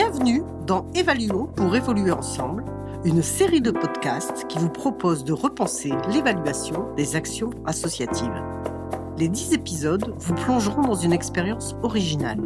Bienvenue dans Évaluons pour évoluer ensemble, une série de podcasts qui vous propose de repenser l'évaluation des actions associatives. Les 10 épisodes vous plongeront dans une expérience originale.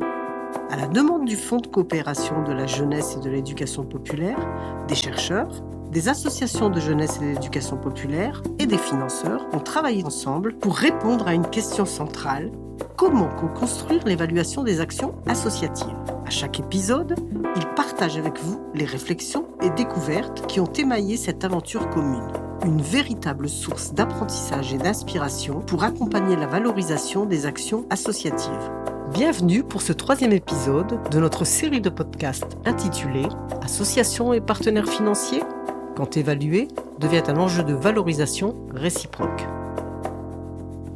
À la demande du Fonds de coopération de la jeunesse et de l'éducation populaire, des chercheurs, des associations de jeunesse et d'éducation populaire et des financeurs ont travaillé ensemble pour répondre à une question centrale: comment co-construire l'évaluation des actions associatives? À chaque épisode, ils partagent avec vous les réflexions et découvertes qui ont émaillé cette aventure commune. Une véritable source d'apprentissage et d'inspiration pour accompagner la valorisation des actions associatives. Bienvenue pour ce 3e épisode de notre série de podcasts intitulée « Associations et partenaires financiers ?» quand évaluer devient un enjeu de valorisation réciproque.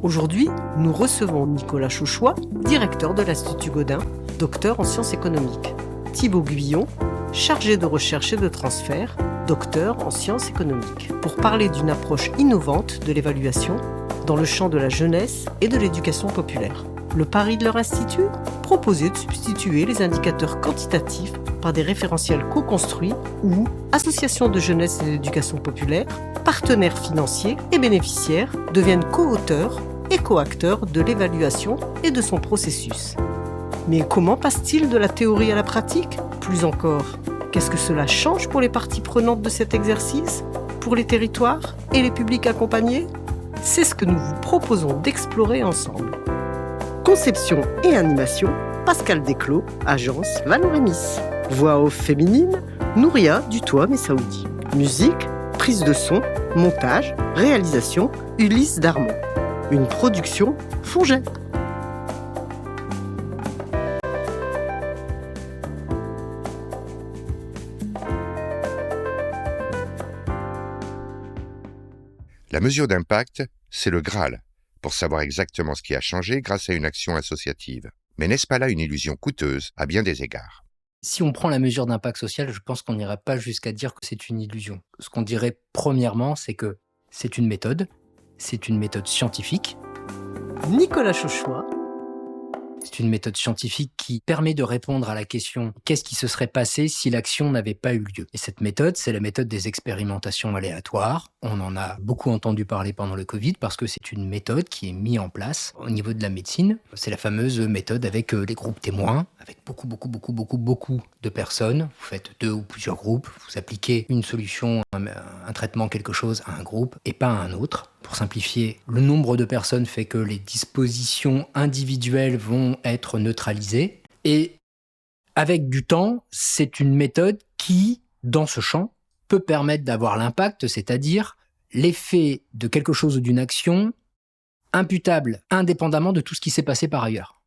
Aujourd'hui, nous recevons Nicolas Chauchois, directeur de l'Institut Godin, docteur en sciences économiques. Thibaut Guyon, chargé de recherche et de transfert, docteur en sciences économiques, pour parler d'une approche innovante de l'évaluation dans le champ de la jeunesse et de l'éducation populaire. Le pari de leur institut ? Proposer de substituer les indicateurs quantitatifs par des référentiels co-construits où associations de jeunesse et d'éducation populaire, partenaires financiers et bénéficiaires deviennent co-auteurs et co-acteurs de l'évaluation et de son processus. Mais comment passe-t-il de la théorie à la pratique ? Plus encore, qu'est-ce que cela change pour les parties prenantes de cet exercice, pour les territoires et les publics accompagnés ? C'est ce que nous vous proposons d'explorer ensemble. Conception et animation, Pascal Desclos, agence Valorémis. Voix off féminine, Nouria Dutoit-Messaoudi. Musique, prise de son, montage, réalisation, Ulysse Darmon. Une production Fonget. La mesure d'impact, c'est le Graal, pour savoir exactement ce qui a changé grâce à une action associative. Mais n'est-ce pas là une illusion coûteuse à bien des égards ? Si on prend la mesure d'impact social, je pense qu'on n'ira pas jusqu'à dire que c'est une illusion. Ce qu'on dirait premièrement, c'est que c'est une méthode scientifique. Nicolas Chauchois. C'est une méthode scientifique qui permet de répondre à la question « qu'est-ce qui se serait passé si l'action n'avait pas eu lieu ?» Et cette méthode, c'est la méthode des expérimentations aléatoires. On en a beaucoup entendu parler pendant le Covid parce que c'est une méthode qui est mise en place au niveau de la médecine. C'est la fameuse méthode avec les groupes témoins, avec beaucoup de personnes. Vous faites 2 ou plusieurs groupes, vous appliquez une solution, un traitement, quelque chose à un groupe et pas à un autre. Pour simplifier, le nombre de personnes fait que les dispositions individuelles vont être neutralisées. Et avec du temps, c'est une méthode qui, dans ce champ, peut permettre d'avoir l'impact, c'est-à-dire l'effet de quelque chose ou d'une action imputable indépendamment de tout ce qui s'est passé par ailleurs.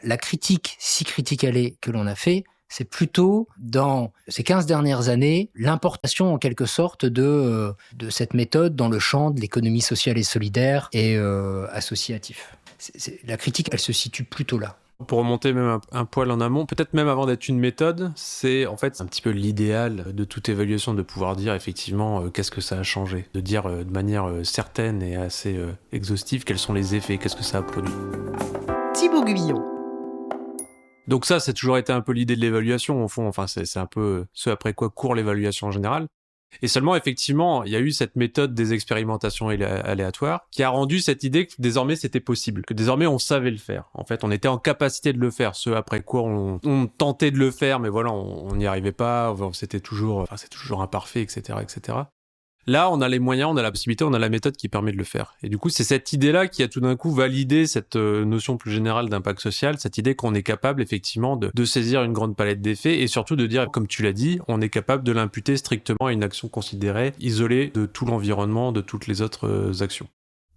La critique, si critique elle est, que l'on a fait, c'est plutôt, dans ces 15 dernières années, l'importation en quelque sorte de cette méthode dans le champ de l'économie sociale et solidaire et associatif. La critique, elle se situe plutôt là. Pour remonter même un poil en amont, peut-être même avant d'être une méthode, c'est en fait un petit peu l'idéal de toute évaluation de pouvoir dire effectivement qu'est-ce que ça a changé, de dire de manière certaine et assez exhaustive quels sont les effets, qu'est-ce que ça a produit. Thibaut Guyon. Donc ça, c'est toujours été un peu l'idée de l'évaluation, au fond. Enfin, c'est un peu ce après quoi court l'évaluation en général. Et seulement, effectivement, il y a eu cette méthode des expérimentations aléatoires qui a rendu cette idée que désormais c'était possible, que désormais on savait le faire. En fait, on était en capacité de le faire. Ce après quoi on tentait de le faire, mais voilà, on n'y arrivait pas. C'est toujours imparfait, etc., etc. Là, on a les moyens, on a la possibilité, on a la méthode qui permet de le faire. Et du coup, c'est cette idée-là qui a tout d'un coup validé cette notion plus générale d'impact social, cette idée qu'on est capable effectivement de saisir une grande palette d'effets et surtout de dire, comme tu l'as dit, on est capable de l'imputer strictement à une action considérée isolée de tout l'environnement, de toutes les autres actions.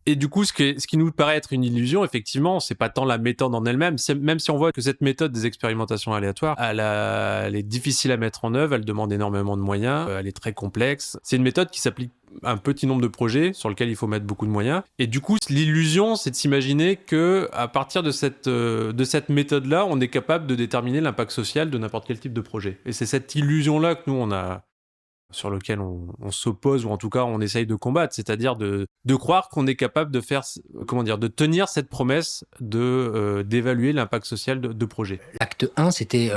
Et du coup, ce qui nous paraît être une illusion, effectivement, c'est pas tant la méthode en elle-même, même si on voit que cette méthode des expérimentations aléatoires, elle est difficile à mettre en œuvre, elle demande énormément de moyens, elle est très complexe. C'est une méthode qui s'applique à un petit nombre de projets sur lesquels il faut mettre beaucoup de moyens. Et du coup, l'illusion, c'est de s'imaginer que à partir de cette méthode-là, on est capable de déterminer l'impact social de n'importe quel type de projet. Et c'est cette illusion-là que nous, sur lequel on s'oppose, ou en tout cas on essaye de combattre, c'est-à-dire de croire qu'on est capable de faire, de tenir cette promesse d'évaluer l'impact social de projets. L'acte 1, c'était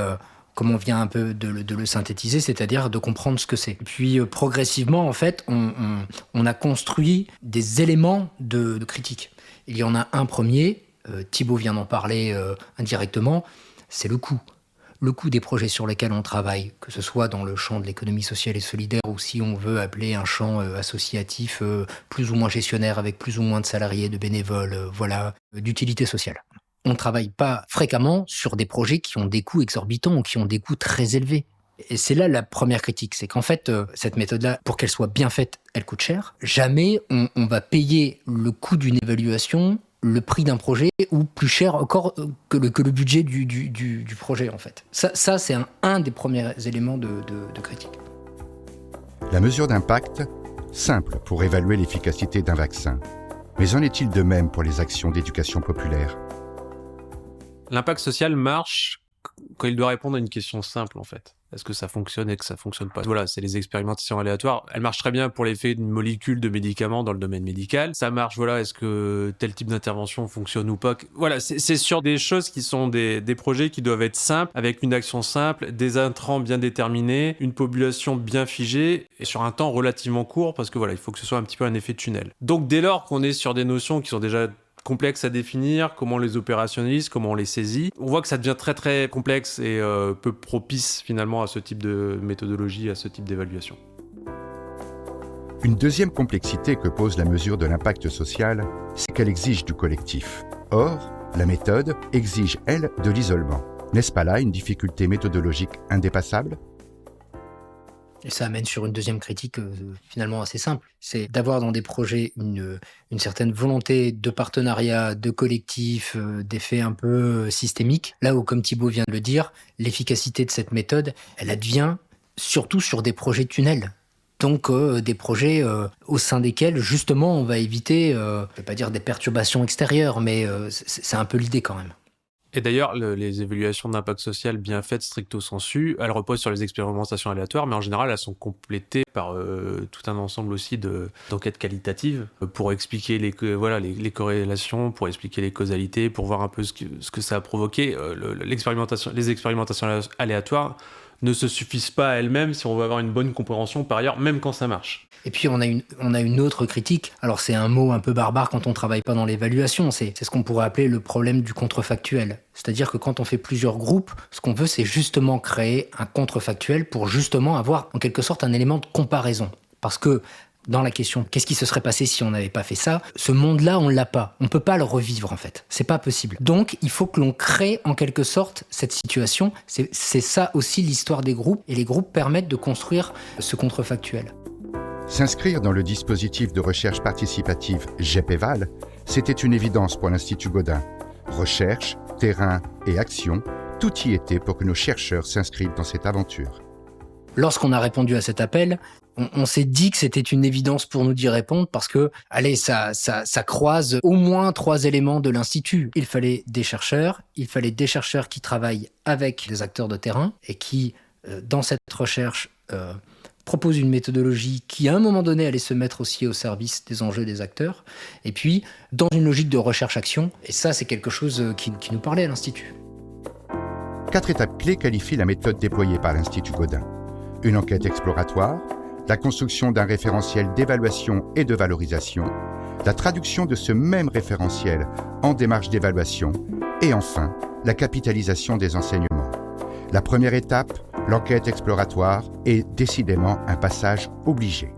comme on vient un peu de le synthétiser, c'est-à-dire de comprendre ce que c'est. Puis progressivement, en fait, on a construit des éléments de critique. Il y en a un premier, Thibaut vient d'en parler indirectement, c'est le coût. Le coût des projets sur lesquels on travaille, que ce soit dans le champ de l'économie sociale et solidaire ou si on veut appeler un champ associatif plus ou moins gestionnaire avec plus ou moins de salariés, de bénévoles, d'utilité sociale. On ne travaille pas fréquemment sur des projets qui ont des coûts exorbitants ou qui ont des coûts très élevés. Et c'est là la première critique, c'est qu'en fait, cette méthode-là, pour qu'elle soit bien faite, elle coûte cher. Jamais on va payer le coût d'une évaluation, le prix d'un projet, ou plus cher encore que le budget du projet, en fait. Ça c'est un des premiers éléments de critique. La mesure d'impact, simple pour évaluer l'efficacité d'un vaccin. Mais en est-il de même pour les actions d'éducation populaire ? L'impact social marche quand il doit répondre à une question simple, en fait. Est-ce que ça fonctionne et que ça fonctionne pas? Voilà, c'est les expérimentations aléatoires. Elles marchent très bien pour l'effet d'une molécule de médicament dans le domaine médical. Ça marche, voilà, est-ce que tel type d'intervention fonctionne ou pas? Voilà, c'est sur des choses qui sont des projets qui doivent être simples, avec une action simple, des intrants bien déterminés, une population bien figée, et sur un temps relativement court, parce que voilà, il faut que ce soit un petit peu un effet de tunnel. Donc dès lors qu'on est sur des notions qui sont déjà complexes à définir, comment on les opérationnalise, comment on les saisit. On voit que ça devient très très complexe et peu propice finalement à ce type de méthodologie, à ce type d'évaluation. Une deuxième complexité que pose la mesure de l'impact social, c'est qu'elle exige du collectif. Or, la méthode exige, elle, de l'isolement. N'est-ce pas là une difficulté méthodologique indépassable ? Et ça amène sur une deuxième critique finalement assez simple. C'est d'avoir dans des projets une certaine volonté de partenariat, de collectif, d'effet un peu systémique. Là où, comme Thibaut vient de le dire, l'efficacité de cette méthode, elle advient surtout sur des projets tunnels. Donc des projets au sein desquels, justement, on va éviter, je ne vais pas dire des perturbations extérieures, mais c'est un peu l'idée quand même. Et d'ailleurs, les évaluations d'impact social bien faites stricto sensu, elles reposent sur les expérimentations aléatoires, mais en général, elles sont complétées par tout un ensemble aussi d'enquêtes qualitatives pour expliquer les corrélations, pour expliquer les causalités, pour voir un peu ce que ça a provoqué. Les expérimentations aléatoires ne se suffisent pas à elles-mêmes si on veut avoir une bonne compréhension par ailleurs, même quand ça marche. Et puis on a une autre critique. Alors c'est un mot un peu barbare quand on travaille pas dans l'évaluation. C'est ce qu'on pourrait appeler le problème du contrefactuel. C'est-à-dire que quand on fait plusieurs groupes, ce qu'on veut, c'est justement créer un contrefactuel pour justement avoir en quelque sorte un élément de comparaison. Parce que dans la question « qu'est-ce qui se serait passé si on n'avait pas fait ça ?», ce monde-là, on ne l'a pas. On ne peut pas le revivre, en fait. C'est pas possible. Donc, il faut que l'on crée, en quelque sorte, cette situation. C'est ça aussi l'histoire des groupes. Et les groupes permettent de construire ce contrefactuel. S'inscrire dans le dispositif de recherche participative GEPEVAL, c'était une évidence pour l'Institut Gaudin. Recherche, terrain et action, tout y était pour que nos chercheurs s'inscrivent dans cette aventure. Lorsqu'on a répondu à cet appel, on s'est dit que c'était une évidence pour nous d'y répondre parce que, ça croise au moins 3 éléments de l'Institut. Il fallait des chercheurs qui travaillent avec des acteurs de terrain et qui, dans cette recherche, proposent une méthodologie qui, à un moment donné, allait se mettre aussi au service des enjeux des acteurs. Et puis, dans une logique de recherche-action. Et ça, c'est quelque chose qui nous parlait à l'Institut. 4 étapes clés qualifient la méthode déployée par l'Institut Gaudin. Une enquête exploratoire, la construction d'un référentiel d'évaluation et de valorisation, la traduction de ce même référentiel en démarche d'évaluation et enfin, la capitalisation des enseignements. La première étape, l'enquête exploratoire, est décidément un passage obligé.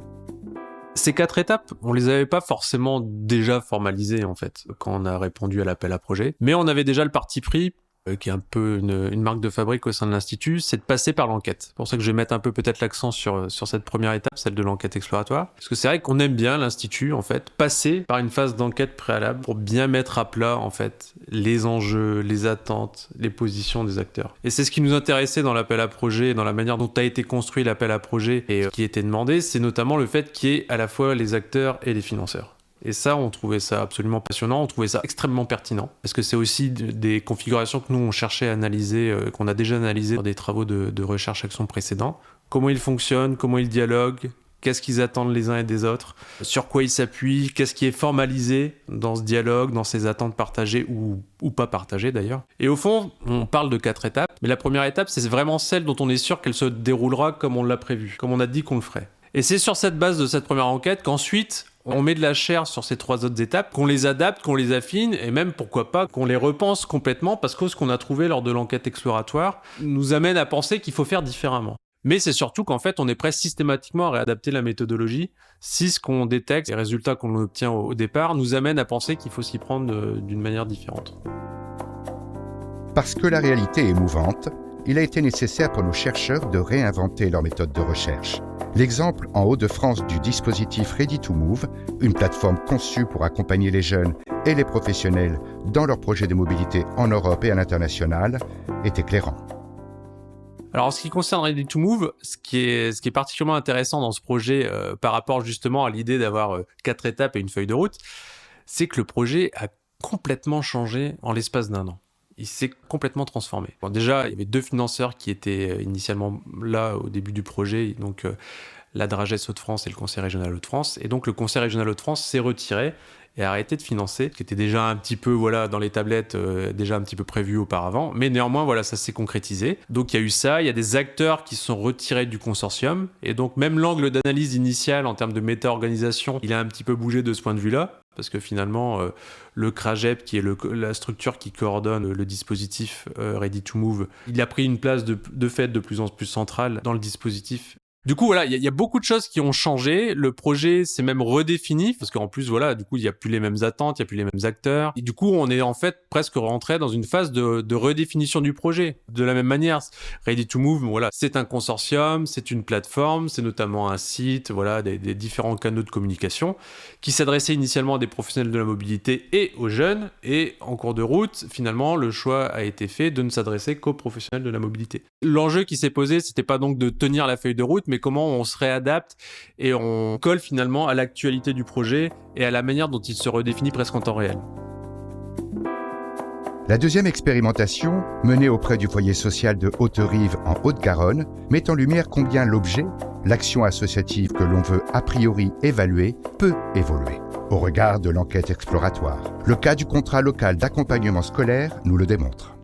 Ces 4 étapes, on les avait pas forcément déjà formalisées en fait, quand on a répondu à l'appel à projet, mais on avait déjà le parti pris, qui est un peu une marque de fabrique au sein de l'Institut, c'est de passer par l'enquête. C'est pour ça que je vais mettre un peu peut-être l'accent sur cette première étape, celle de l'enquête exploratoire. Parce que c'est vrai qu'on aime bien l'Institut, en fait, passer par une phase d'enquête préalable pour bien mettre à plat, en fait, les enjeux, les attentes, les positions des acteurs. Et c'est ce qui nous intéressait dans l'appel à projet, dans la manière dont a été construit l'appel à projet et qui était demandé, c'est notamment le fait qu'il y ait à la fois les acteurs et les financeurs. Et ça, on trouvait ça absolument passionnant, on trouvait ça extrêmement pertinent. Parce que c'est aussi des configurations que nous, on cherchait à analyser, qu'on a déjà analysées dans des travaux de recherche-action précédents. Comment ils fonctionnent, comment ils dialoguent, qu'est-ce qu'ils attendent les uns et des autres, sur quoi ils s'appuient, qu'est-ce qui est formalisé dans ce dialogue, dans ces attentes partagées ou pas partagées d'ailleurs. Et au fond, on parle de 4 étapes, mais la première étape, c'est vraiment celle dont on est sûr qu'elle se déroulera comme on l'a prévu, comme on a dit qu'on le ferait. Et c'est sur cette base de cette première enquête qu'ensuite, on met de la chair sur ces 3 autres étapes, qu'on les adapte, qu'on les affine, et même, pourquoi pas, qu'on les repense complètement, parce que ce qu'on a trouvé lors de l'enquête exploratoire nous amène à penser qu'il faut faire différemment. Mais c'est surtout qu'en fait, on est prêt systématiquement à réadapter la méthodologie si ce qu'on détecte, les résultats qu'on obtient au départ, nous amènent à penser qu'il faut s'y prendre d'une manière différente. Parce que la réalité est mouvante, il a été nécessaire pour nos chercheurs de réinventer leur méthode de recherche. L'exemple en Hauts-de-France du dispositif Ready to Move, une plateforme conçue pour accompagner les jeunes et les professionnels dans leurs projets de mobilité en Europe et à l'international, est éclairant. Alors, en ce qui concerne Ready to Move, ce qui est particulièrement intéressant dans ce projet par rapport justement à l'idée d'avoir 4 étapes et une feuille de route, c'est que le projet a complètement changé en l'espace d'1 an. Il s'est complètement transformé. Bon, déjà, il y avait 2 financeurs qui étaient initialement là au début du projet, donc la Dragesse Hauts-de-France et le Conseil régional Hauts-de-France. Et donc, le Conseil régional Hauts-de-France s'est retiré et a arrêté de financer, ce qui était déjà un petit peu dans les tablettes, déjà un petit peu prévu auparavant. Mais néanmoins, ça s'est concrétisé. Donc, il y a eu ça. Il y a des acteurs qui se sont retirés du consortium. Et donc, même l'angle d'analyse initial en termes de méta-organisation, il a un petit peu bougé de ce point de vue-là. Parce que finalement, le CRAGEP, qui est la structure qui coordonne le dispositif Ready to Move, il a pris une place de fait de plus en plus centrale dans le dispositif. Du coup, il y a beaucoup de choses qui ont changé. Le projet s'est même redéfini, parce qu'en plus, du coup, il n'y a plus les mêmes attentes, il n'y a plus les mêmes acteurs. Et du coup, on est en fait presque rentré dans une phase de redéfinition du projet. De la même manière, Ready to Move, c'est un consortium, c'est une plateforme, c'est notamment un site, des différents canaux de communication qui s'adressaient initialement à des professionnels de la mobilité et aux jeunes. Et en cours de route, finalement, le choix a été fait de ne s'adresser qu'aux professionnels de la mobilité. L'enjeu qui s'est posé, c'était pas donc de tenir la feuille de route, mais comment on se réadapte et on colle finalement à l'actualité du projet et à la manière dont il se redéfinit presque en temps réel. La deuxième expérimentation, menée auprès du foyer social de Haute-Rive en Haute-Garonne, met en lumière combien l'objet, l'action associative que l'on veut a priori évaluer, peut évoluer. Au regard de l'enquête exploratoire, le cas du contrat local d'accompagnement scolaire nous le démontre.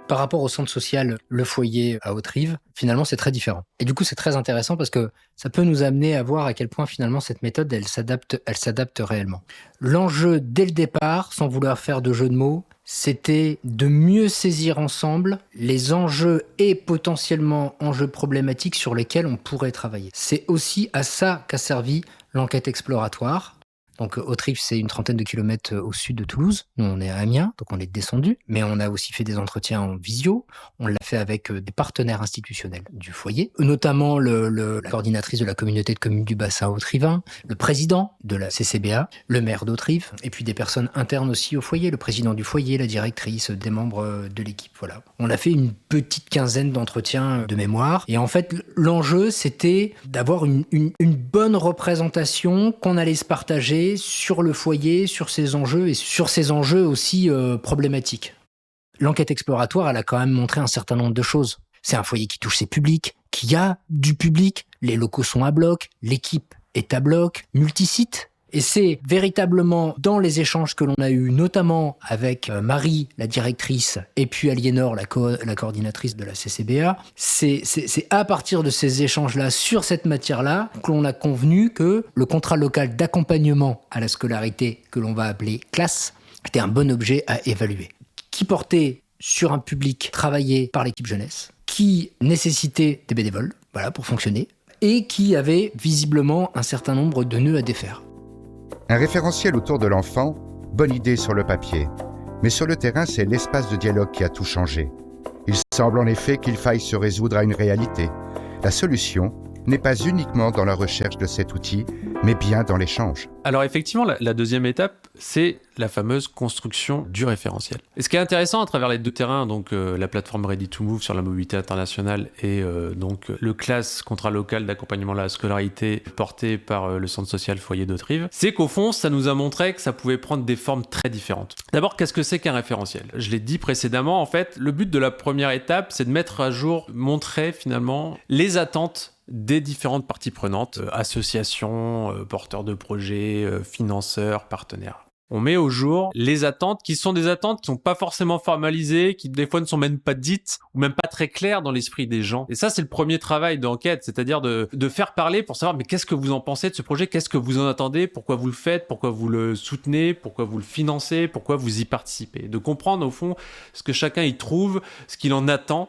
Par rapport au centre social Le Foyer à Haute-Rive, finalement, c'est très différent. Et du coup, c'est très intéressant parce que ça peut nous amener à voir à quel point, finalement, cette méthode, elle s'adapte réellement. L'enjeu, dès le départ, sans vouloir faire de jeu de mots, c'était de mieux saisir ensemble les enjeux et potentiellement enjeux problématiques sur lesquels on pourrait travailler. C'est aussi à ça qu'a servi l'enquête exploratoire. Donc Haute-Rive, c'est une 30aine de kilomètres au sud de Toulouse. Nous, on est à Amiens, donc on est descendu. Mais on a aussi fait des entretiens en visio. On l'a fait avec des partenaires institutionnels du foyer, notamment la coordinatrice de la communauté de communes du bassin haute-rivain, le président de la CCBA, le maire d'Haute-Rive, et puis des personnes internes aussi au foyer, le président du foyer, la directrice, des membres de l'équipe. Voilà. On a fait une petite quinzaine d'entretiens de mémoire. Et en fait, l'enjeu, c'était d'avoir une bonne représentation qu'on allait se partager sur le foyer, sur ses enjeux et sur ces enjeux aussi problématiques. L'enquête exploratoire, elle a quand même montré un certain nombre de choses. C'est un foyer qui touche ses publics, qui a du public, les locaux sont à bloc, l'équipe est à bloc, multisite. Et c'est véritablement dans les échanges que l'on a eus, notamment avec Marie, la directrice, et puis Aliénor, la coordinatrice de la CCBA, c'est à partir de ces échanges-là, sur cette matière-là, que l'on a convenu que le contrat local d'accompagnement à la scolarité, que l'on va appeler classe, était un bon objet à évaluer. Qui portait sur un public travaillé par l'équipe jeunesse, qui nécessitait des bénévoles, pour fonctionner, et qui avait visiblement un certain nombre de nœuds à défaire. Un référentiel autour de l'enfant, bonne idée sur le papier. Mais sur le terrain, c'est l'espace de dialogue qui a tout changé. Il semble en effet qu'il faille se résoudre à une réalité. La solution n'est pas uniquement dans la recherche de cet outil, mais bien dans l'échange. Alors effectivement, la deuxième étape, c'est la fameuse construction du référentiel. Et ce qui est intéressant à travers les 2 terrains, donc la plateforme Ready to Move sur la mobilité internationale et donc le CLAS, contrat local d'accompagnement à la scolarité porté par le centre social Foyer d'Haute-Rive, c'est qu'au fond, ça nous a montré que ça pouvait prendre des formes très différentes. D'abord, qu'est-ce que c'est qu'un référentiel ? Je l'ai dit précédemment, en fait, le but de la première étape, c'est de mettre à jour, montrer finalement les attentes des différentes parties prenantes, associations, porteurs de projets, financeurs, partenaires. On met au jour les attentes qui sont des attentes qui sont pas forcément formalisées, qui des fois ne sont même pas dites ou même pas très claires dans l'esprit des gens. Et ça, c'est le premier travail d'enquête, c'est-à-dire de faire parler pour savoir mais qu'est-ce que vous en pensez de ce projet, qu'est-ce que vous en attendez, pourquoi vous le faites, pourquoi vous le soutenez, pourquoi vous le financez, pourquoi vous y participez. De comprendre au fond ce que chacun y trouve, ce qu'il en attend.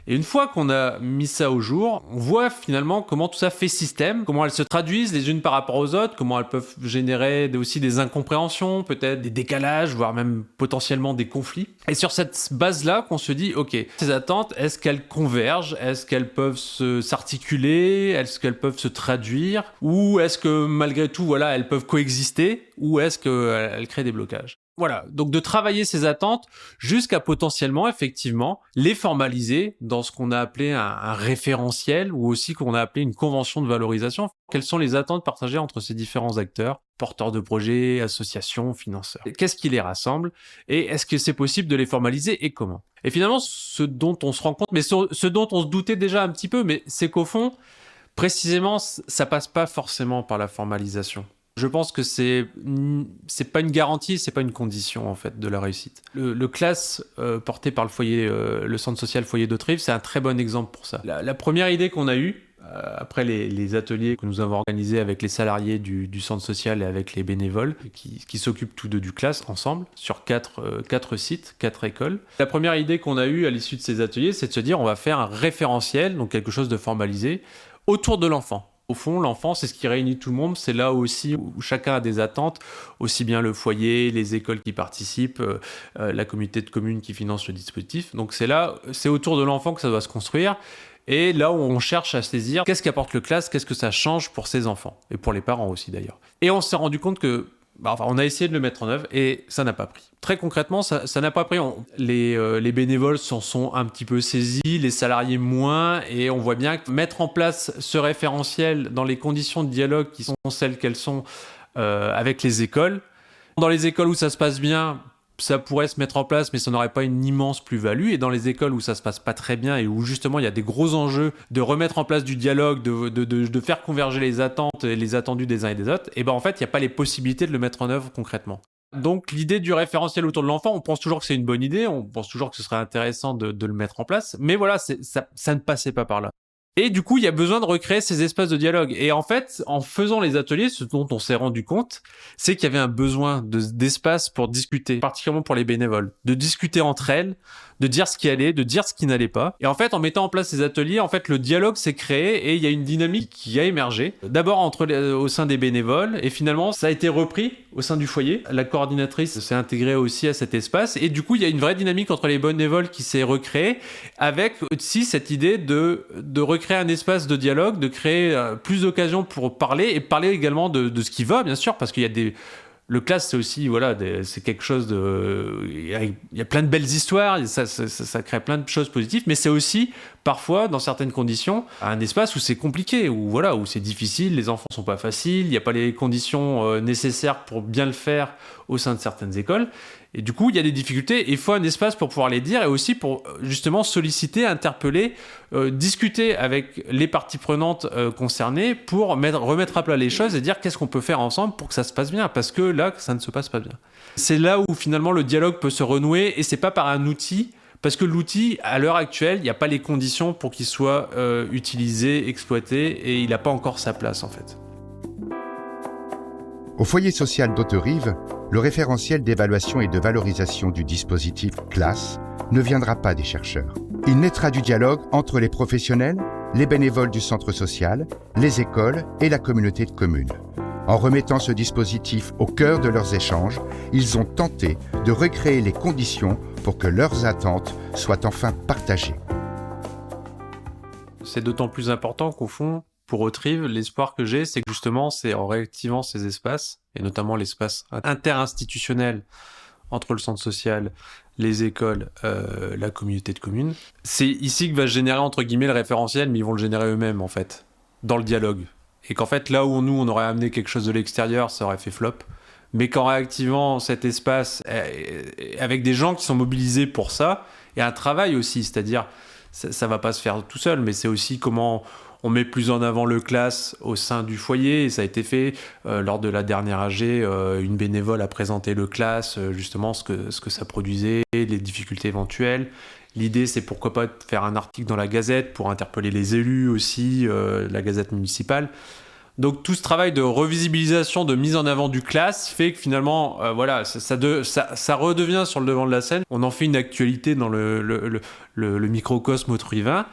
Et une fois qu'on a mis ça au jour, on voit finalement comment tout ça fait système, comment elles se traduisent les unes par rapport aux autres, comment elles peuvent générer aussi des incompréhensions, peut-être des décalages, voire même potentiellement des conflits. Et sur cette base-là qu'on se dit, ok, ces attentes, est-ce qu'elles convergent? Est-ce qu'elles peuvent s'articuler? Est-ce qu'elles peuvent se traduire? Ou est-ce que malgré tout, voilà, elles peuvent coexister? Ou est-ce qu'elles créent des blocages? Voilà, donc de travailler ces attentes jusqu'à potentiellement, effectivement, les formaliser dans ce qu'on a appelé un référentiel ou aussi qu'on a appelé une convention de valorisation. Quelles sont les attentes partagées entre ces différents acteurs, porteurs de projets, associations, financeurs? Qu'est-ce qui les rassemble? Et est-ce que c'est possible de les formaliser et comment? Et finalement, ce dont on se rend compte, mais ce dont on se doutait déjà un petit peu, mais c'est qu'au fond, précisément, ça passe pas forcément par la formalisation. Je pense que c'est pas une garantie, c'est pas une condition en fait de la réussite. Le class porté par le foyer, le centre social Foyer d'Hauterive, c'est un très bon exemple pour ça. La première idée qu'on a eue après les ateliers que nous avons organisés avec les salariés du centre social et avec les bénévoles qui s'occupent tous deux du class ensemble sur quatre sites, 4 écoles. La première idée qu'on a eue à l'issue de ces ateliers, c'est de se dire on va faire un référentiel, donc quelque chose de formalisé, autour de l'enfant. Au fond, l'enfant, c'est ce qui réunit tout le monde. C'est là aussi où chacun a des attentes, aussi bien le foyer, les écoles qui participent, la communauté de communes qui finance le dispositif. Donc c'est autour de l'enfant que ça doit se construire. Et là où on cherche à saisir qu'est-ce qu'apporte le class, qu'est-ce que ça change pour ses enfants et pour les parents aussi d'ailleurs. Et on s'est rendu compte que on a essayé de le mettre en œuvre et ça n'a pas pris. Très concrètement, ça n'a pas pris. Les bénévoles s'en sont un petit peu saisis, les salariés moins, et on voit bien que mettre en place ce référentiel dans les conditions de dialogue qui sont celles qu'elles sont avec les écoles. Dans les écoles où ça se passe bien, ça pourrait se mettre en place, mais ça n'aurait pas une immense plus-value. Et dans les écoles où ça se passe pas très bien et où justement il y a des gros enjeux de remettre en place du dialogue, de faire converger les attentes et les attendus des uns et des autres, et en fait il n'y a pas les possibilités de le mettre en œuvre concrètement. Donc l'idée du référentiel autour de l'enfant, on pense toujours que c'est une bonne idée, on pense toujours que ce serait intéressant de le mettre en place, mais voilà, ça ne passait pas par là. Et du coup, il y a besoin de recréer ces espaces de dialogue. Et en fait, en faisant les ateliers, ce dont on s'est rendu compte, c'est qu'il y avait un besoin d'espace pour discuter, particulièrement pour les bénévoles, de discuter entre elles, de dire ce qui allait, de dire ce qui n'allait pas. Et en fait, en mettant en place ces ateliers, en fait, le dialogue s'est créé et il y a une dynamique qui a émergé. D'abord au sein des bénévoles et finalement, ça a été repris au sein du foyer. La coordinatrice s'est intégrée aussi à cet espace et du coup, il y a une vraie dynamique entre les bénévoles qui s'est recréée avec aussi cette idée de recréer un espace de dialogue, de créer plus d'occasions pour parler et parler également de ce qui va, bien sûr, parce qu'il y a le class, c'est aussi, voilà, c'est quelque chose de... Il y a plein de belles histoires, ça crée plein de choses positives, mais c'est aussi, parfois, dans certaines conditions, un espace où c'est compliqué, où c'est difficile, les enfants sont pas faciles, il n'y a pas les conditions nécessaires pour bien le faire au sein de certaines écoles. Et du coup, il y a des difficultés et il faut un espace pour pouvoir les dire et aussi pour justement solliciter, interpeller, discuter avec les parties prenantes concernées pour remettre à plat les choses et dire qu'est-ce qu'on peut faire ensemble pour que ça se passe bien, parce que là, ça ne se passe pas bien. C'est là où finalement le dialogue peut se renouer et c'est pas par un outil, parce que l'outil, à l'heure actuelle, il n'y a pas les conditions pour qu'il soit utilisé, exploité et il n'a pas encore sa place en fait. Au foyer social d'Hauterive, le référentiel d'évaluation et de valorisation du dispositif CLASS ne viendra pas des chercheurs. Il naîtra du dialogue entre les professionnels, les bénévoles du centre social, les écoles et la communauté de communes. En remettant ce dispositif au cœur de leurs échanges, ils ont tenté de recréer les conditions pour que leurs attentes soient enfin partagées. C'est d'autant plus important qu'au fond, pour Hauterive, l'espoir que j'ai, c'est que justement, c'est en réactivant ces espaces, et notamment l'espace interinstitutionnel entre le centre social, les écoles, la communauté de communes, c'est ici que va se générer, entre guillemets, le référentiel, mais ils vont le générer eux-mêmes, en fait, dans le dialogue. Et qu'en fait, là où on aurait amené quelque chose de l'extérieur, ça aurait fait flop, mais qu'en réactivant cet espace, avec des gens qui sont mobilisés pour ça, et un travail aussi, c'est-à-dire, ça va pas se faire tout seul, mais c'est aussi comment on met plus en avant le classe au sein du foyer, et ça a été fait lors de la dernière AG, une bénévole a présenté le classe, justement ce que ça produisait, les difficultés éventuelles. L'idée, c'est pourquoi pas de faire un article dans la Gazette pour interpeller les élus aussi, la Gazette municipale. Donc tout ce travail de revisibilisation, de mise en avant du classe fait que finalement, ça redevient sur le devant de la scène. On en fait une actualité dans le microcosme autrivin.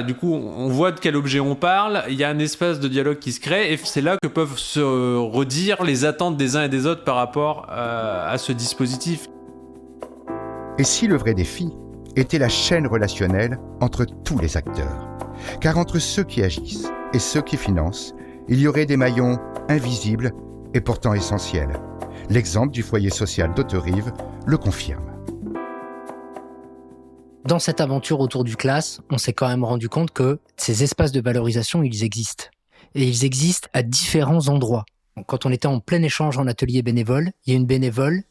Du coup, on voit de quel objet on parle, il y a un espace de dialogue qui se crée, et c'est là que peuvent se redire les attentes des uns et des autres par rapport à ce dispositif. Et si le vrai défi était la chaîne relationnelle entre tous les acteurs? Car entre ceux qui agissent et ceux qui financent, il y aurait des maillons invisibles et pourtant essentiels. L'exemple du foyer social d'Hauterive le confirme. Dans cette aventure autour du classe, on s'est quand même rendu compte que ces espaces de valorisation, ils existent. Et ils existent à différents endroits. Quand on était en plein échange en atelier bénévole, il y a une bénévole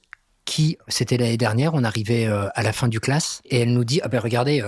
qui, c'était l'année dernière, on arrivait à la fin du classe, et elle nous dit, regardez,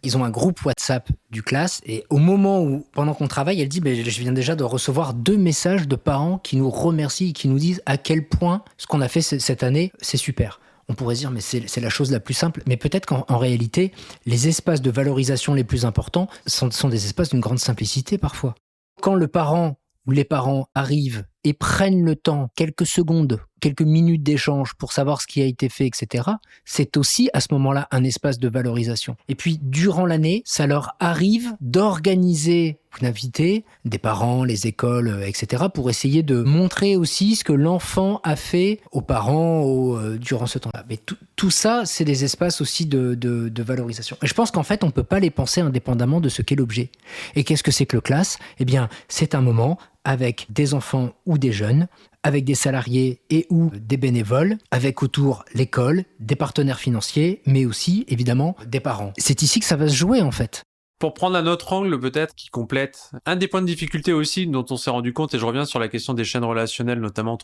ils ont un groupe WhatsApp du classe, et au moment où, pendant qu'on travaille, elle dit, je viens déjà de recevoir 2 messages de parents qui nous remercient et qui nous disent à quel point ce qu'on a fait cette année, c'est super. On pourrait se dire, mais c'est la chose la plus simple. Mais peut-être qu'en réalité, les espaces de valorisation les plus importants sont des espaces d'une grande simplicité parfois. Quand le parent ou les parents arrivent et prennent le temps, quelques secondes, quelques minutes d'échange pour savoir ce qui a été fait, etc., c'est aussi à ce moment-là un espace de valorisation. Et puis, durant l'année, ça leur arrive d'organiser, d'inviter des parents, les écoles, etc., pour essayer de montrer aussi ce que l'enfant a fait aux parents durant ce temps-là. Mais tout ça, c'est des espaces aussi de valorisation. Et je pense qu'en fait, on ne peut pas les penser indépendamment de ce qu'est l'objet. Et qu'est-ce que c'est que le classe ? Eh bien, c'est un moment avec des enfants ou des jeunes, avec des salariés et ou des bénévoles, avec autour l'école, des partenaires financiers, mais aussi, évidemment, des parents. C'est ici que ça va se jouer, en fait. Pour prendre un autre angle peut-être qui complète, un des points de difficulté aussi dont on s'est rendu compte, et je reviens sur la question des chaînes relationnelles, notamment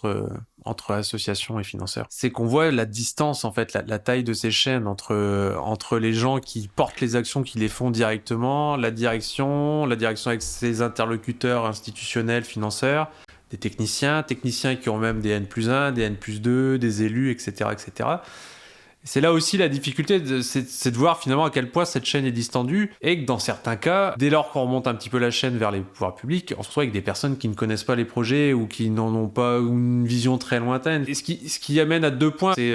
entre associations et financeurs, c'est qu'on voit la distance, en fait, la taille de ces chaînes entre les gens qui portent les actions, qui les font directement, la direction avec ses interlocuteurs institutionnels, financeurs, des techniciens qui ont même des N+1, des N+2, des élus, etc., etc. C'est là aussi la difficulté, c'est de voir finalement à quel point cette chaîne est distendue, et que dans certains cas, dès lors qu'on remonte un petit peu la chaîne vers les pouvoirs publics, on se retrouve avec des personnes qui ne connaissent pas les projets ou qui n'en ont pas une vision très lointaine. Et ce qui amène à 2 points, c'est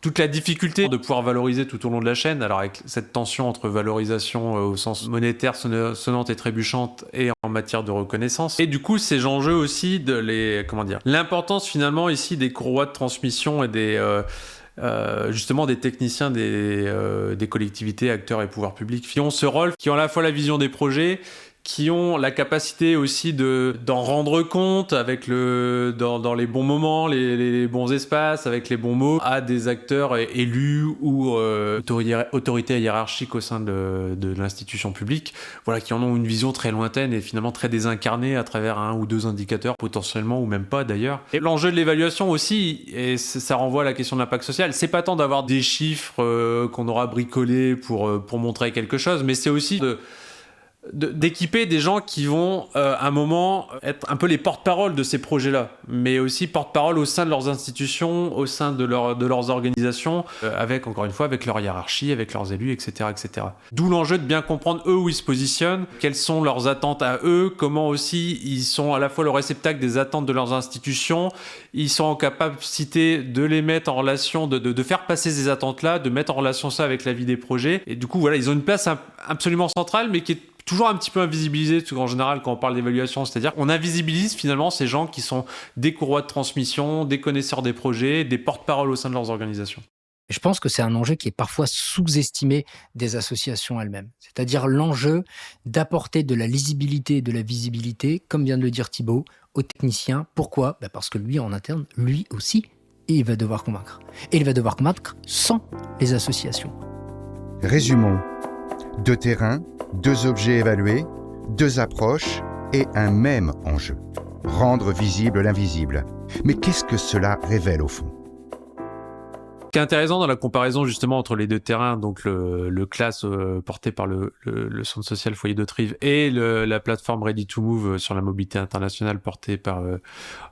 toute la difficulté de pouvoir valoriser tout au long de la chaîne, alors avec cette tension entre valorisation au sens monétaire sonnante et trébuchante et en matière de reconnaissance. Et du coup, ces enjeux aussi l'importance finalement ici des courroies de transmission et justement des techniciens des collectivités, acteurs et pouvoirs publics qui ont ce rôle, qui ont à la fois la vision des projets, qui ont la capacité aussi d'en rendre compte avec dans les bons moments, les bons espaces, avec les bons mots, à des acteurs élus ou autorités hiérarchiques au sein de l'institution publique, voilà, qui en ont une vision très lointaine et finalement très désincarnée à travers 1 ou 2 indicateurs potentiellement, ou même pas d'ailleurs. Et l'enjeu de l'évaluation aussi, et ça renvoie à la question de l'impact social, c'est pas tant d'avoir des chiffres qu'on aura bricolés pour montrer quelque chose, mais c'est aussi d'équiper des gens qui vont à un moment être un peu les porte-parole de ces projets-là, mais aussi porte-parole au sein de leurs institutions, au sein de leurs organisations, avec leur hiérarchie, avec leurs élus, etc., etc. D'où l'enjeu de bien comprendre eux où ils se positionnent, quelles sont leurs attentes à eux, comment aussi ils sont à la fois le réceptacle des attentes de leurs institutions, ils sont en capacité de les mettre en relation, de faire passer ces attentes-là, de mettre en relation ça avec la vie des projets, et du coup voilà, ils ont une place absolument centrale, mais qui est toujours un petit peu invisibilisé en général quand on parle d'évaluation, c'est-à-dire qu'on invisibilise finalement ces gens qui sont des courroies de transmission, des connaisseurs des projets, des porte-parole au sein de leurs organisations. Je pense que c'est un enjeu qui est parfois sous-estimé des associations elles-mêmes. C'est-à-dire l'enjeu d'apporter de la lisibilité et de la visibilité, comme vient de le dire Thibaut, aux techniciens. Pourquoi ? Parce que lui, en interne, lui aussi, il va devoir convaincre. Et il va devoir convaincre sans les associations. Résumons. 2 terrains, 2 objets évalués, 2 approches et un même enjeu. Rendre visible l'invisible. Mais qu'est-ce que cela révèle au fond ? Ce qui est intéressant dans la comparaison justement entre les deux terrains, donc le CLAS porté par le Centre social Foyer d'Hauterive et la plateforme Ready to Move sur la mobilité internationale portée par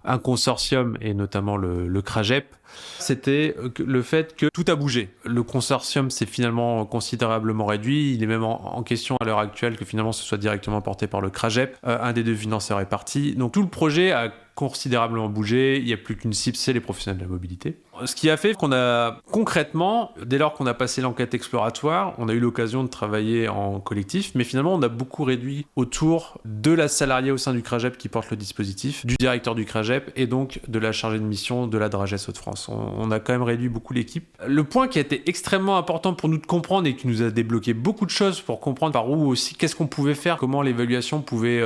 un consortium et notamment le CRAGEP, c'était le fait que tout a bougé. Le consortium s'est finalement considérablement réduit. Il est même en question à l'heure actuelle que finalement ce soit directement porté par le CRAGEP. Un des deux financeurs est parti. Donc tout le projet a considérablement bougé. Il n'y a plus qu'une cible, c'est les professionnels de la mobilité. Ce qui a fait qu'on a concrètement, dès lors qu'on a passé l'enquête exploratoire, on a eu l'occasion de travailler en collectif, mais finalement on a beaucoup réduit autour de la salariée au sein du CRAGEP qui porte le dispositif, du directeur du CRAGEP et donc de la chargée de mission de la Drages Hauts-de-France. On a quand même réduit beaucoup l'équipe. Le point qui a été extrêmement important pour nous de comprendre et qui nous a débloqué beaucoup de choses pour comprendre par où aussi, qu'est-ce qu'on pouvait faire, comment l'évaluation pouvait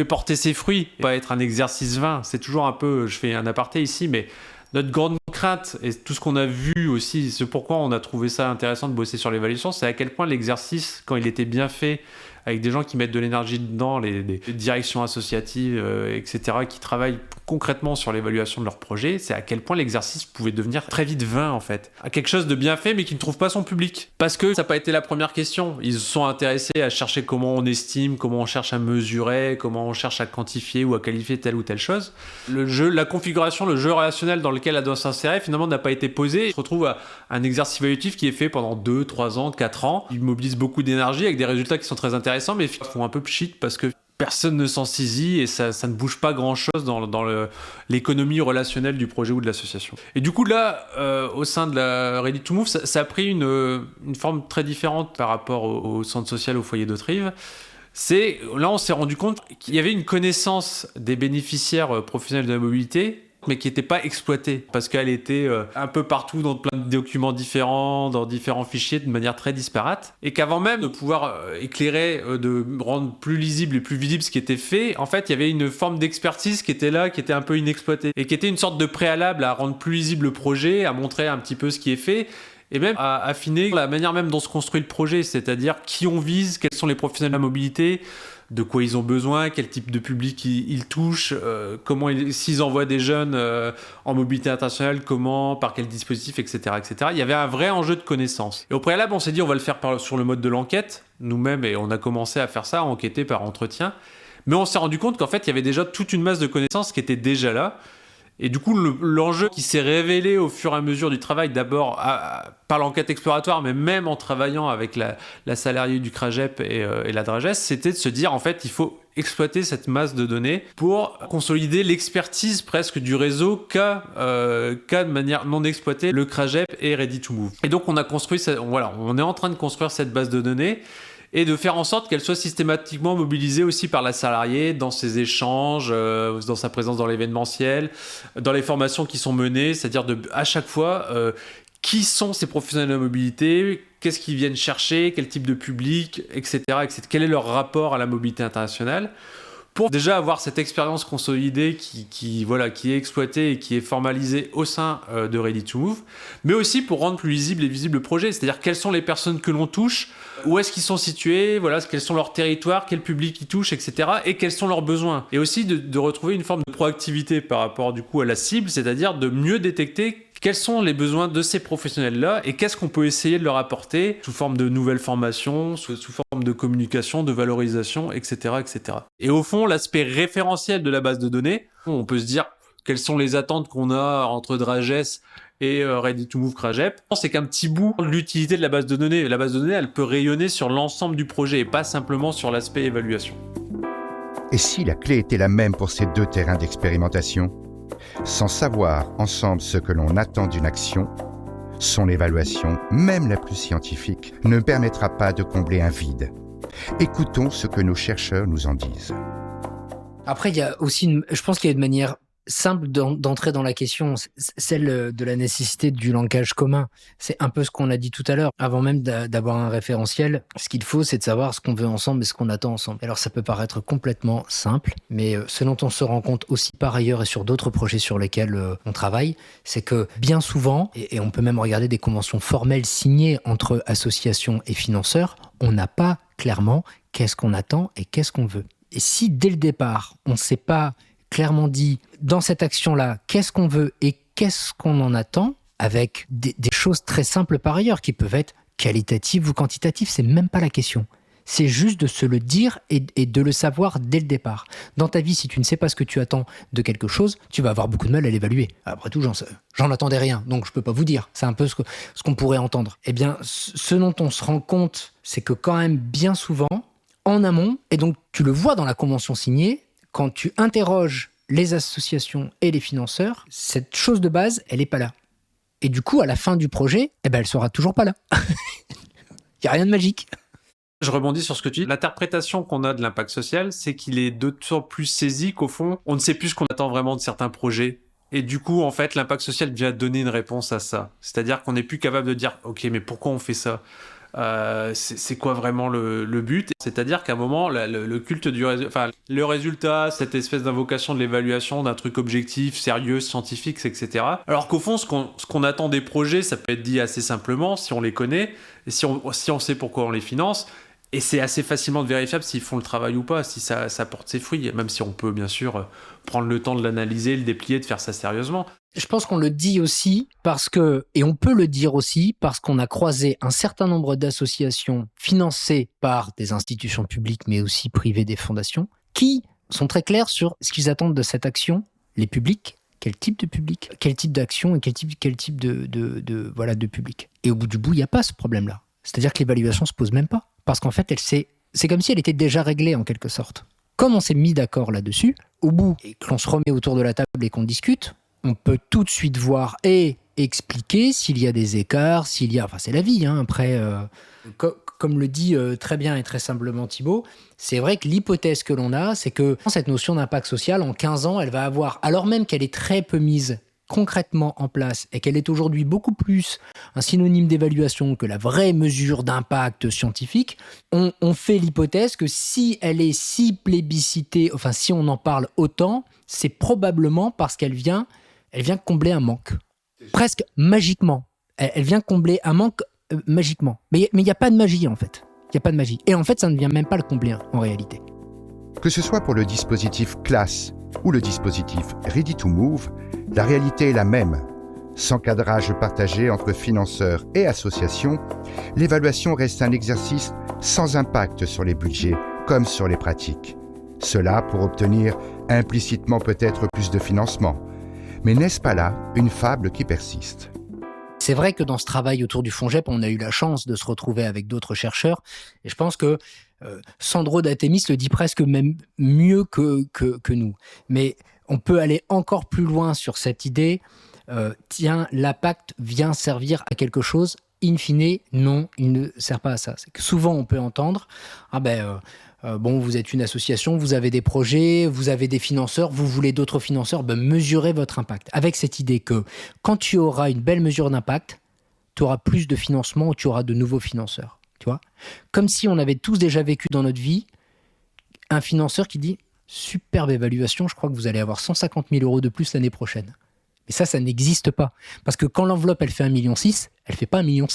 porter ses fruits, pas être un exercice vain. C'est toujours un peu, je fais un aparté ici, mais notre grande crainte et tout ce qu'on a vu aussi, c'est pourquoi on a trouvé ça intéressant de bosser sur l'évaluation, c'est à quel point l'exercice, quand il était bien fait, avec des gens qui mettent de l'énergie dedans, les directions associatives, etc., qui travaillent concrètement sur l'évaluation de leur projet, c'est à quel point l'exercice pouvait devenir très vite vain, en fait. À quelque chose de bien fait, mais qui ne trouve pas son public. Parce que ça n'a pas été la première question. Ils se sont intéressés à chercher comment on estime, comment on cherche à mesurer, comment on cherche à quantifier ou à qualifier telle ou telle chose. Le jeu, la configuration, le jeu relationnel dans lequel elle doit s'insérer, finalement, n'a pas été posé. On se retrouve à un exercice évaluatif qui est fait pendant 2, 3 ans, 4 ans. Il mobilise beaucoup d'énergie avec des résultats qui sont très intéressants, mais ils font un peu pchit parce que personne ne s'en saisit et ça ne bouge pas grand-chose dans l'économie relationnelle du projet ou de l'association. Et du coup, là, au sein de la Ready to Move, ça a pris une forme très différente par rapport au centre social, au foyer d'Hauterive. Là, on s'est rendu compte qu'il y avait une connaissance des bénéficiaires professionnels de la mobilité, mais qui n'était pas exploitée, parce qu'elle était un peu partout dans plein de documents différents, dans différents fichiers, de manière très disparate, et qu'avant même de pouvoir éclairer, de rendre plus lisible et plus visible ce qui était fait, en fait, il y avait une forme d'expertise qui était là, qui était un peu inexploitée, et qui était une sorte de préalable à rendre plus lisible le projet, à montrer un petit peu ce qui est fait, et même à affiner la manière même dont se construit le projet, c'est-à-dire qui on vise, quels sont les professionnels de la mobilité, de quoi ils ont besoin, quel type de public ils touchent, s'ils envoient des jeunes en mobilité internationale, comment, par quel dispositif, etc., etc. Il y avait un vrai enjeu de connaissance. Et au préalable, on s'est dit on va le faire sur le mode de l'enquête, nous-mêmes, et on a commencé à faire ça, à enquêter par entretien. Mais on s'est rendu compte qu'en fait, il y avait déjà toute une masse de connaissances qui était déjà là. Et du coup, l'enjeu qui s'est révélé au fur et à mesure du travail, d'abord par l'enquête exploratoire, mais même en travaillant avec la salariée du CRAGEP et la Drages, c'était de se dire, en fait, il faut exploiter cette masse de données pour consolider l'expertise presque du réseau qu'a de manière non exploitée le CRAGEP et Ready to Move. Et donc, on est en train de construire cette base de données et de faire en sorte qu'elle soit systématiquement mobilisée aussi par la salariée dans ses échanges, dans sa présence dans l'événementiel, dans les formations qui sont menées, c'est-à-dire à chaque fois, qui sont ces professionnels de la mobilité, qu'est-ce qu'ils viennent chercher, quel type de public, etc., etc. Quel est leur rapport à la mobilité internationale, pour déjà avoir cette expérience consolidée qui est exploitée et qui est formalisée au sein de Ready to Move, mais aussi pour rendre plus lisible et visible le projet, c'est-à-dire quelles sont les personnes que l'on touche, où est-ce qu'ils sont situés, quels sont leurs territoires, quel public ils touchent, etc., et quels sont leurs besoins. Et aussi de retrouver une forme de proactivité par rapport du coup à la cible, c'est-à-dire de mieux détecter quels sont les besoins de ces professionnels-là et qu'est-ce qu'on peut essayer de leur apporter sous forme de nouvelles formations, sous forme de communication, de valorisation, etc., etc. Et au fond, l'aspect référentiel de la base de données, on peut se dire quelles sont les attentes qu'on a entre Drages et Ready to Move CRAGEP, c'est qu'un petit bout de l'utilité de la base de données. La base de données, elle peut rayonner sur l'ensemble du projet et pas simplement sur l'aspect évaluation. Et si la clé était la même pour ces deux terrains d'expérimentation ? Sans savoir ensemble ce que l'on attend d'une action, son évaluation, même la plus scientifique, ne permettra pas de combler un vide. Écoutons ce que nos chercheurs nous en disent. Après, il y a aussi je pense qu'il y a une manière simple d'entrer dans la question, celle de la nécessité du langage commun. C'est un peu ce qu'on a dit tout à l'heure. Avant même d'avoir un référentiel, ce qu'il faut, c'est de savoir ce qu'on veut ensemble et ce qu'on attend ensemble. Alors ça peut paraître complètement simple, mais ce dont on se rend compte aussi par ailleurs et sur d'autres projets sur lesquels on travaille, c'est que bien souvent, et on peut même regarder des conventions formelles signées entre associations et financeurs, on n'a pas clairement qu'est-ce qu'on attend et qu'est-ce qu'on veut. Et si dès le départ, on ne sait pas clairement dit, dans cette action-là, qu'est-ce qu'on veut et qu'est-ce qu'on en attend, avec des choses très simples par ailleurs, qui peuvent être qualitatives ou quantitatives, c'est même pas la question. C'est juste de se le dire et de le savoir dès le départ. Dans ta vie, si tu ne sais pas ce que tu attends de quelque chose, tu vas avoir beaucoup de mal à l'évaluer. Après tout, j'en attendais rien, donc je peux pas vous dire. C'est un peu ce qu'on pourrait entendre. Eh bien, ce dont on se rend compte, c'est que quand même bien souvent, en amont, et donc tu le vois dans la convention signée, quand tu interroges les associations et les financeurs, cette chose de base, elle n'est pas là. Et du coup, à la fin du projet, elle sera toujours pas là. Il n'y a rien de magique. Je rebondis sur ce que tu dis. L'interprétation qu'on a de l'impact social, c'est qu'il est d'autant plus saisi qu'au fond, on ne sait plus ce qu'on attend vraiment de certains projets. Et du coup, en fait, l'impact social vient donner une réponse à ça. C'est-à-dire qu'on n'est plus capable de dire « Ok, mais pourquoi on fait ça ?» c'est quoi vraiment le but? C'est-à-dire qu'à un moment, le culte du résultat, le résultat, cette espèce d'invocation de l'évaluation d'un truc objectif, sérieux, scientifique, etc. Alors qu'au fond, ce qu'on attend des projets, ça peut être dit assez simplement si on les connaît et si on sait pourquoi on les finance. Et c'est assez facilement vérifiable s'ils font le travail ou pas, si ça porte ses fruits, même si on peut bien sûr prendre le temps de l'analyser, le déplier, de faire ça sérieusement. Je pense qu'on le dit aussi et on peut le dire aussi parce qu'on a croisé un certain nombre d'associations financées par des institutions publiques, mais aussi privées, des fondations, qui sont très clairs sur ce qu'ils attendent de cette action, les publics, quel type de public, quel type d'action et quel type de public. Et au bout du bout, il n'y a pas ce problème-là. C'est-à-dire que l'évaluation se pose même pas. Parce qu'en fait, c'est comme si elle était déjà réglée en quelque sorte. Comme on s'est mis d'accord là-dessus, au bout, et que l'on se remet autour de la table et qu'on discute, on peut tout de suite voir et expliquer s'il y a des écarts, c'est la vie, hein, après, comme le dit très bien et très simplement Thibaut, c'est vrai que l'hypothèse que l'on a, c'est que cette notion d'impact social, en 15 ans, elle va avoir, alors même qu'elle est très peu mise concrètement en place et qu'elle est aujourd'hui beaucoup plus un synonyme d'évaluation que la vraie mesure d'impact scientifique, on fait l'hypothèse que si elle est si plébiscitée, enfin si on en parle autant, c'est probablement parce qu'elle vient combler un manque. Presque magiquement. Elle vient combler un manque magiquement. Mais il n'y a pas de magie en fait. Il n'y a pas de magie. Et en fait, ça ne vient même pas le combler en réalité. Que ce soit pour le dispositif CLASS ou le dispositif Ready to Move, la réalité est la même. Sans cadrage partagé entre financeurs et associations, l'évaluation reste un exercice sans impact sur les budgets comme sur les pratiques. Cela pour obtenir implicitement peut-être plus de financement. Mais n'est-ce pas là une fable qui persiste ? C'est vrai que dans ce travail autour du FONGEP, on a eu la chance de se retrouver avec d'autres chercheurs. Et je pense que Sandro d'Athémis le dit presque même mieux que nous. Mais on peut aller encore plus loin sur cette idée. L'impact vient servir à quelque chose. In fine, non, il ne sert pas à ça. C'est que souvent, on peut entendre vous êtes une association, vous avez des projets, vous avez des financeurs, vous voulez d'autres financeurs, mesurez votre impact. Avec cette idée que quand tu auras une belle mesure d'impact, tu auras plus de financement ou tu auras de nouveaux financeurs. Tu vois ? Comme si on avait tous déjà vécu dans notre vie un financeur qui dit « Superbe évaluation, je crois que vous allez avoir 150 000 € de plus l'année prochaine. » Mais ça n'existe pas. Parce que quand l'enveloppe, elle fait 1,6 million, elle ne fait pas 1,7 million.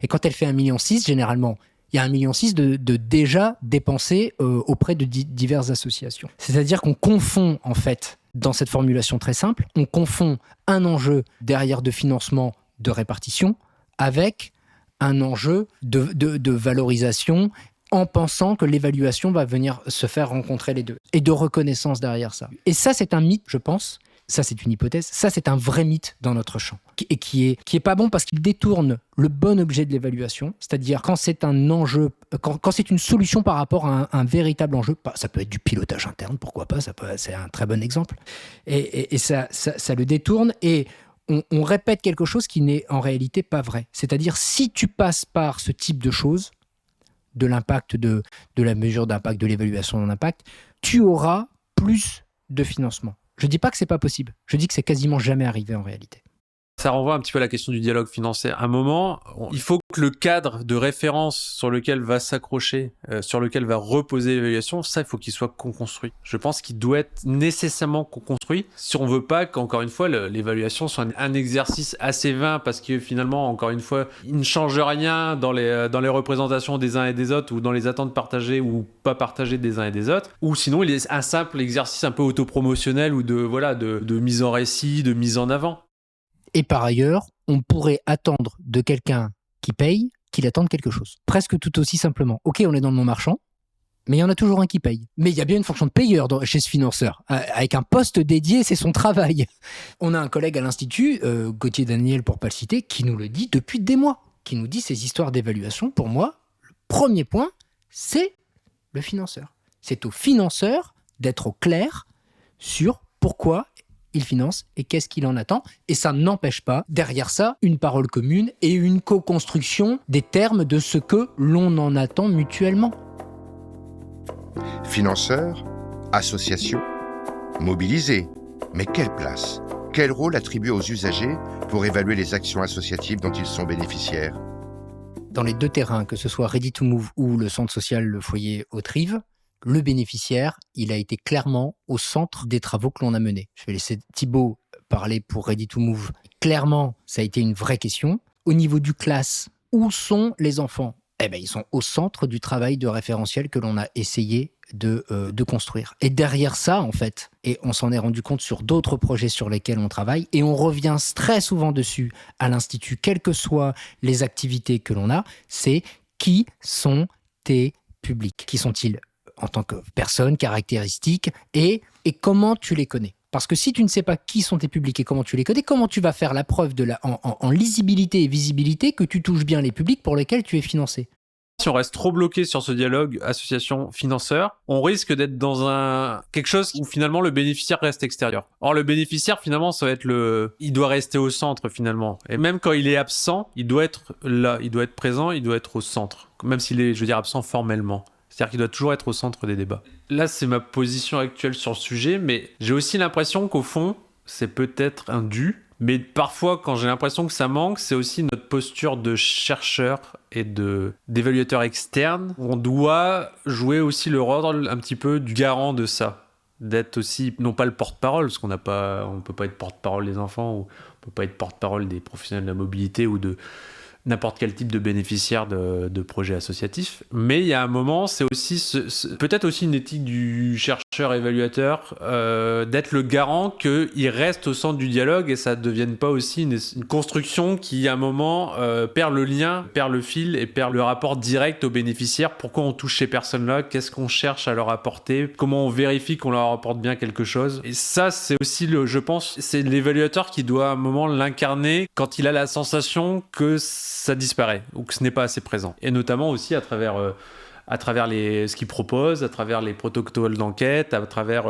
Et quand elle fait 1,6 million, généralement, il y a 1,6 million de déjà dépensé auprès de diverses associations. C'est-à-dire qu'on confond, en fait, dans cette formulation très simple, on confond un enjeu derrière de financement de répartition avec un enjeu de valorisation en pensant que l'évaluation va venir se faire rencontrer les deux. Et de reconnaissance derrière ça. Et ça, c'est un mythe, je pense. Ça, c'est une hypothèse. Ça, c'est un vrai mythe dans notre champ. Et qui est pas bon parce qu'il détourne le bon objet de l'évaluation. C'est-à-dire quand c'est un enjeu, quand c'est une solution par rapport à un véritable enjeu, ça peut être du pilotage interne, pourquoi pas, c'est un très bon exemple. Et ça le détourne et on répète quelque chose qui n'est en réalité pas vrai. C'est-à-dire si tu passes par ce type de choses, de l'impact, de la mesure d'impact, de l'évaluation d'impact, tu auras plus de financement. Je ne dis pas que c'est pas possible. Je dis que c'est quasiment jamais arrivé en réalité. Ça renvoie un petit peu à la question du dialogue financier. À un moment, il faut que le cadre de référence sur lequel va s'accrocher, sur lequel va reposer l'évaluation, ça, il faut qu'il soit co-construit. Je pense qu'il doit être nécessairement co-construit si on veut pas qu'encore une fois, l'évaluation soit un exercice assez vain parce que finalement, encore une fois, il ne change rien dans les représentations des uns et des autres ou dans les attentes partagées ou pas partagées des uns et des autres. Ou sinon, il est un simple exercice un peu autopromotionnel ou de mise en récit, de mise en avant. Et par ailleurs, on pourrait attendre de quelqu'un qui paye qu'il attende quelque chose. Presque tout aussi simplement. Ok, on est dans le non marchand, mais il y en a toujours un qui paye. Mais il y a bien une fonction de payeur chez ce financeur. Avec un poste dédié, c'est son travail. On a un collègue à l'Institut, Gauthier Daniel pour pas le citer, qui nous le dit depuis des mois. Qui nous dit ces histoires d'évaluation. Pour moi, le premier point, c'est le financeur. C'est au financeur d'être au clair sur pourquoi il finance et qu'est-ce qu'il en attend. Et ça n'empêche pas, derrière ça, une parole commune et une co-construction des termes de ce que l'on en attend mutuellement. Financeurs, associations, mobilisés. Mais quelle place, quel rôle attribuer aux usagers pour évaluer les actions associatives dont ils sont bénéficiaires ? Dans les deux terrains, que ce soit Ready to Move ou le centre social Le Foyer Hauts-de-Rive, le bénéficiaire, il a été clairement au centre des travaux que l'on a menés. Je vais laisser Thibaut parler pour Ready to Move. Clairement, ça a été une vraie question. Au niveau du classe, où sont les enfants ? Ils sont au centre du travail de référentiel que l'on a essayé de construire. Et derrière ça, en fait, et on s'en est rendu compte sur d'autres projets sur lesquels on travaille, et on revient très souvent dessus à l'Institut, quelles que soient les activités que l'on a, c'est qui sont tes publics ? Qui sont-ils en tant que personnes, caractéristiques, et comment tu les connais ? Parce que si tu ne sais pas qui sont tes publics et comment tu les connais, comment tu vas faire la preuve en lisibilité et visibilité que tu touches bien les publics pour lesquels tu es financé ? Si on reste trop bloqué sur ce dialogue association-financeur, on risque d'être dans quelque chose où finalement le bénéficiaire reste extérieur. Or, le bénéficiaire, finalement, ça va être il doit rester au centre, finalement. Et même quand il est absent, il doit être là, il doit être présent, il doit être au centre. Même s'il est, absent formellement. C'est-à-dire qu'il doit toujours être au centre des débats. Là, c'est ma position actuelle sur le sujet, mais j'ai aussi l'impression qu'au fond, c'est peut-être un dû. Mais parfois, quand j'ai l'impression que ça manque, c'est aussi notre posture de chercheur et d'évaluateur externe. On doit jouer aussi le rôle un petit peu du garant de ça. D'être aussi, non pas le porte-parole, parce qu'on peut pas être porte-parole des enfants, ou on peut pas être porte-parole des professionnels de la mobilité ou de n'importe quel type de bénéficiaire de projets associatifs. Mais il y a un moment, c'est aussi peut-être aussi une éthique du chercheur-évaluateur d'être le garant qu'il reste au centre du dialogue et ça ne devienne pas aussi une construction qui, à un moment, perd le lien, perd le fil et perd le rapport direct aux bénéficiaires. Pourquoi on touche ces personnes-là ? Qu'est-ce qu'on cherche à leur apporter ? Comment on vérifie qu'on leur apporte bien quelque chose ? Et ça, c'est aussi, je pense, c'est l'évaluateur qui doit, à un moment, l'incarner quand il a la sensation que ça disparaît ou que ce n'est pas assez présent. Et notamment aussi à travers ce qu'ils proposent, à travers les protocoles d'enquête, à travers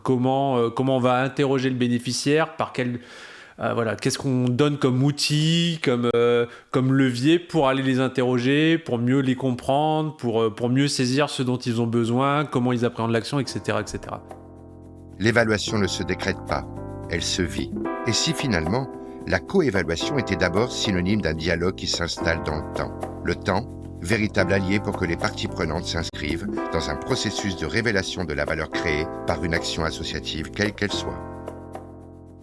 comment on va interroger le bénéficiaire, qu'est-ce qu'on donne comme outil, comme levier pour aller les interroger, pour mieux les comprendre, pour mieux saisir ce dont ils ont besoin, comment ils appréhendent l'action, etc., etc. L'évaluation ne se décrète pas, elle se vit. Et si finalement, la co-évaluation était d'abord synonyme d'un dialogue qui s'installe dans le temps. Le temps, véritable allié pour que les parties prenantes s'inscrivent dans un processus de révélation de la valeur créée par une action associative, quelle qu'elle soit.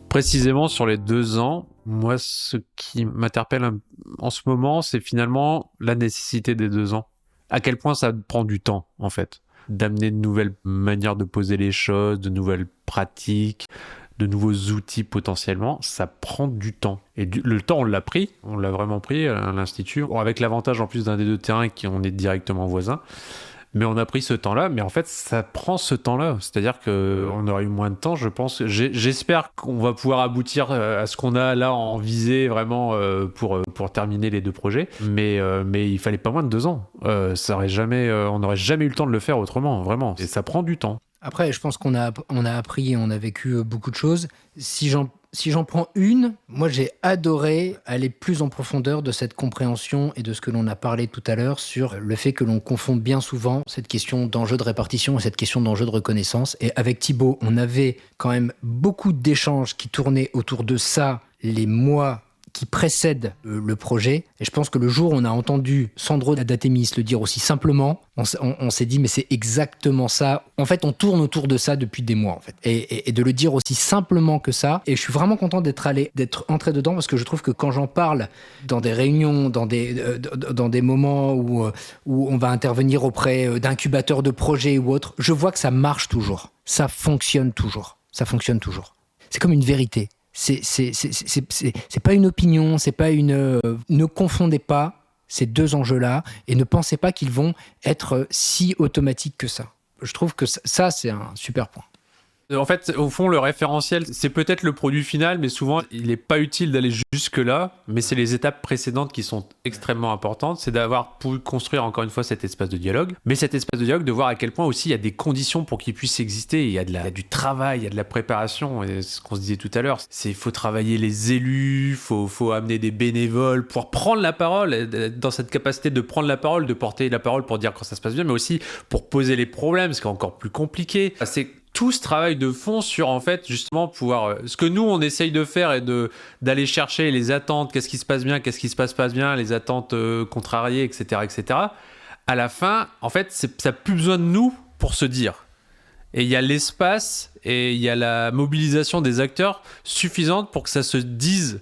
Précisément sur les 2 ans, moi, ce qui m'interpelle en ce moment, c'est finalement la nécessité des 2 ans. À quel point ça prend du temps, en fait, d'amener de nouvelles manières de poser les choses, de nouvelles pratiques, de nouveaux outils potentiellement, ça prend du temps. Et le temps, on l'a vraiment pris à l'Institut, avec l'avantage en plus d'un des 2 terrains on est directement voisins. Mais on a pris ce temps-là, mais en fait, ça prend ce temps-là. C'est-à-dire qu'on aurait eu moins de temps, je pense. J'espère qu'on va pouvoir aboutir à ce qu'on a là en visée vraiment pour terminer les 2 projets. Mais il fallait pas moins de 2 ans. On n'aurait jamais eu le temps de le faire autrement, vraiment. Et ça prend du temps. Après, je pense qu'on a appris et on a vécu beaucoup de choses. Si j'en prends une, moi j'ai adoré aller plus en profondeur de cette compréhension et de ce que l'on a parlé tout à l'heure sur le fait que l'on confond bien souvent cette question d'enjeu de répartition et cette question d'enjeu de reconnaissance. Et avec Thibaut, on avait quand même beaucoup d'échanges qui tournaient autour de ça les mois qui précède le projet. Et je pense que le jour où on a entendu Sandro Datemis le dire aussi simplement, on s'est dit mais c'est exactement ça. En fait, on tourne autour de ça depuis des mois en fait. Et de le dire aussi simplement que ça. Et je suis vraiment content d'être entré dedans parce que je trouve que quand j'en parle dans des réunions, dans des moments où on va intervenir auprès d'incubateurs de projets ou autres, je vois que ça marche toujours. Ça fonctionne toujours. Ça fonctionne toujours. C'est comme une vérité. C'est pas une opinion, c'est pas une. Ne confondez pas ces deux enjeux-là et ne pensez pas qu'ils vont être si automatiques que ça. Je trouve que ça, c'est un super point. En fait, au fond, le référentiel, c'est peut-être le produit final, mais souvent, il n'est pas utile d'aller jusque-là. Mais c'est les étapes précédentes qui sont extrêmement importantes. C'est d'avoir pu construire, encore une fois, cet espace de dialogue. Mais cet espace de dialogue, de voir à quel point aussi il y a des conditions pour qu'il puisse exister. Il y a du travail, il y a de la préparation. Et ce qu'on se disait tout à l'heure, il faut travailler les élus, faut amener des bénévoles pour prendre la parole, dans cette capacité de prendre la parole, de porter la parole pour dire quand ça se passe bien, mais aussi pour poser les problèmes, ce qui est encore plus compliqué. C'est tout ce travail de fond sur, en fait, justement, pouvoir... ce que nous, on essaye de faire et d'aller chercher les attentes, qu'est-ce qui se passe bien, qu'est-ce qui se passe pas bien, les attentes contrariées, etc., etc. À la fin, en fait, ça n'a plus besoin de nous pour se dire. Et il y a l'espace et il y a la mobilisation des acteurs suffisante pour que ça se dise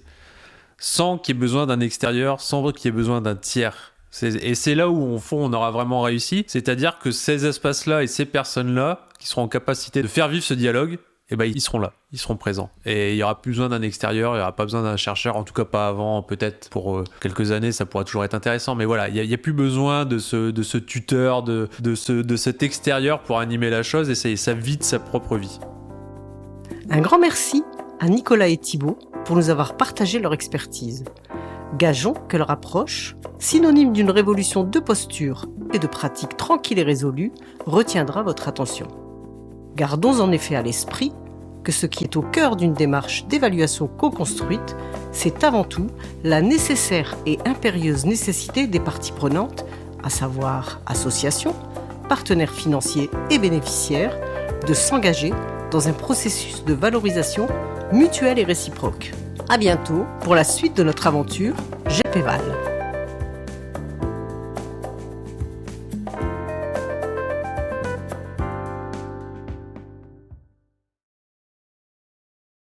sans qu'il y ait besoin d'un extérieur, sans qu'il y ait besoin d'un tiers. Et c'est là où, au fond, on aura vraiment réussi. C'est-à-dire que ces espaces-là et ces personnes-là qui seront en capacité de faire vivre ce dialogue, eh ben, ils seront là, ils seront présents. Et il n'y aura plus besoin d'un extérieur, il n'y aura pas besoin d'un chercheur, en tout cas pas avant, peut-être pour quelques années, ça pourra toujours être intéressant. Mais voilà, il n'y a plus besoin de ce tuteur, de cet extérieur pour animer la chose, et ça vit de sa propre vie. Un grand merci à Nicolas et Thibaut pour nous avoir partagé leur expertise. Gageons que leur approche, synonyme d'une révolution de posture et de pratiques tranquilles et résolues, retiendra votre attention. Gardons en effet à l'esprit que ce qui est au cœur d'une démarche d'évaluation co-construite, c'est avant tout la nécessaire et impérieuse nécessité des parties prenantes, à savoir associations, partenaires financiers et bénéficiaires, de s'engager dans un processus de valorisation mutuelle et réciproque. À bientôt pour la suite de notre aventure GPVAL.